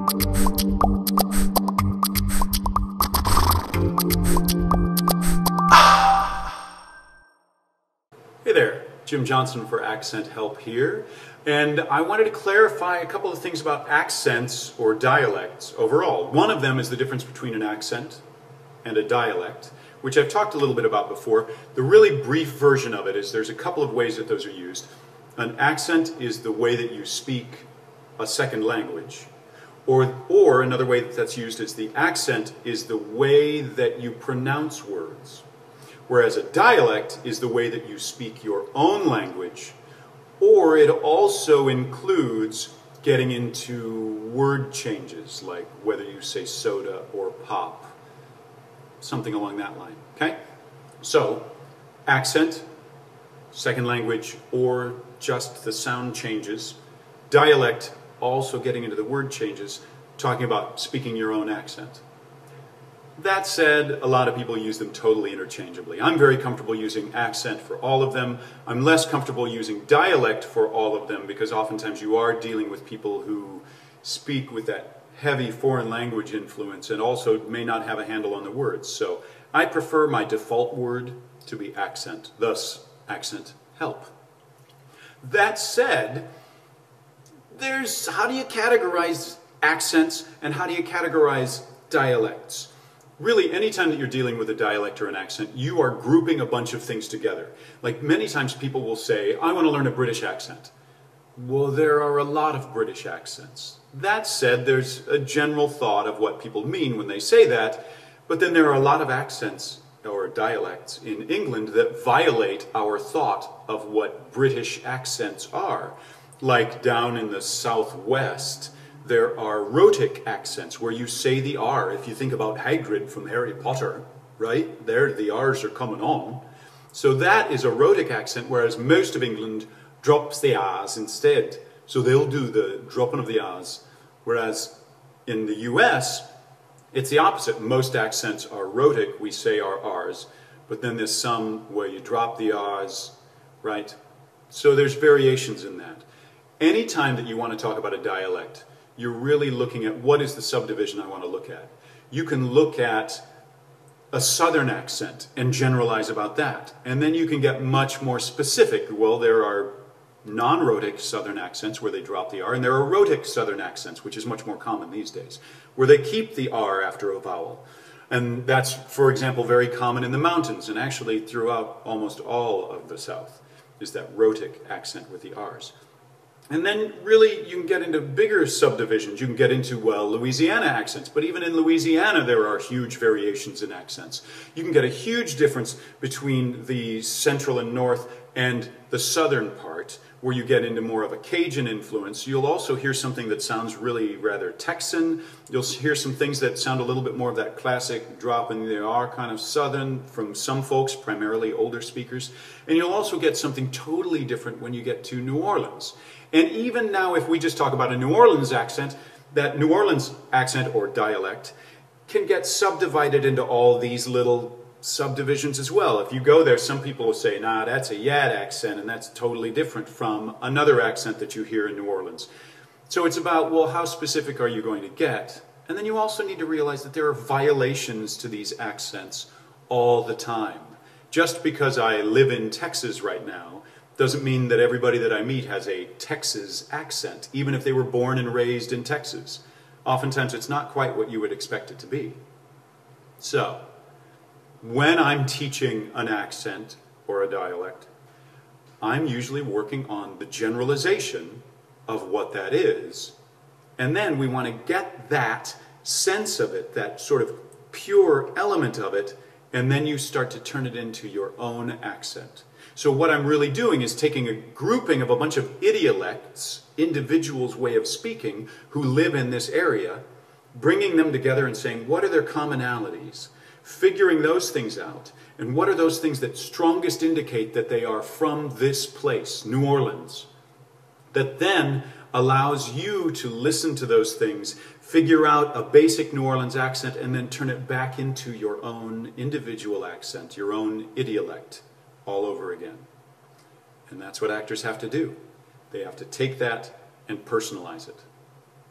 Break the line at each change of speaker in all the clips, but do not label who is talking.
Hey there, Jim Johnson for Accent Help here, and I wanted to clarify a couple of things about accents or dialects overall. One of them is the difference between an accent and a dialect, which I've talked a little bit about before. The really brief version of it is there's a couple of ways that those are used. An accent is the way that you speak a second language, or another way that that's used is the accent is the way that you pronounce words. Whereas a dialect is the way that you speak your own language, or it also includes getting into word changes, like whether you say soda or pop, something along that line, okay? So, accent, second language, or just the sound changes. Dialect, also getting into the word changes, talking about speaking your own accent. That said, a lot of people use them totally interchangeably. I'm very comfortable using accent for all of them. I'm less comfortable using dialect for all of them because oftentimes you are dealing with people who speak with that heavy foreign language influence and also may not have a handle on the words. So I prefer my default word to be accent, thus accent help. That said, how do you categorize accents and how do you categorize dialects? Really, anytime that you're dealing with a dialect or an accent, you are grouping a bunch of things together. Like many times people will say, I want to learn a British accent. Well, there are a lot of British accents. That said, there's a general thought of what people mean when they say that, but then there are a lot of accents or dialects in England that violate our thought of what British accents are. Like down in the southwest, there are Rohtak accents where you say the R. If you think about Hagrid from Harry Potter, right? There the R's are coming on. So that is a Rohtak accent, whereas most of England drops the R's instead. So they'll do the dropping of the R's. Whereas in the US, it's the opposite. Most accents are Rohtak, we say our R's. But then there's some where you drop the R's, right? So there's variations in that. Anytime that you want to talk about a dialect, you're really looking at what is the subdivision I want to look at. You can look at a southern accent and generalize about that. And then you can get much more specific. Well, there are non-Rohtak southern accents where they drop the R, and there are Rohtak southern accents, which is much more common these days, where they keep the R after a vowel. And that's, for example, very common in the mountains, and actually throughout almost all of the South, is that Rohtak accent with the R's. And then really you can get into bigger subdivisions. You can get into, well, Louisiana accents, but even in Louisiana there are huge variations in accents. You can get a huge difference between the central and north and the southern part, where you get into more of a Cajun influence. You'll also hear something that sounds really rather Texan. You'll hear some things that sound a little bit more of that classic drop in the R kind of southern from some folks, primarily older speakers. And you'll also get something totally different when you get to New Orleans. And even now, if we just talk about a New Orleans accent, that New Orleans accent or dialect can get subdivided into all these little subdivisions as well. If you go there, some people will say, nah, that's a Yad accent, and that's totally different from another accent that you hear in New Orleans. So it's about, well, how specific are you going to get? And then you also need to realize that there are violations to these accents all the time. Just because I live in Texas right now doesn't mean that everybody that I meet has a Texas accent, even if they were born and raised in Texas. Oftentimes it's not quite what you would expect it to be. So, when I'm teaching an accent or a dialect, I'm usually working on the generalization of what that is, and then we want to get that sense of it, that sort of pure element of it, and then you start to turn it into your own accent. So what I'm really doing is taking a grouping of a bunch of idiolects, individuals' way of speaking, who live in this area, bringing them together and saying, what are their commonalities? Figuring those things out, and what are those things that strongest indicate that they are from this place, New Orleans, that then allows you to listen to those things, figure out a basic New Orleans accent, and then turn it back into your own individual accent, your own idiolect, all over again. And that's what actors have to do. They have to take that and personalize it.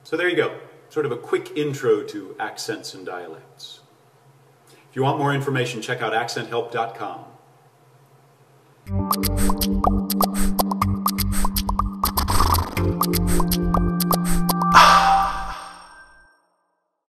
So there you go. sort of a quick intro to accents and dialects. If you want more information, check out accenthelp.com.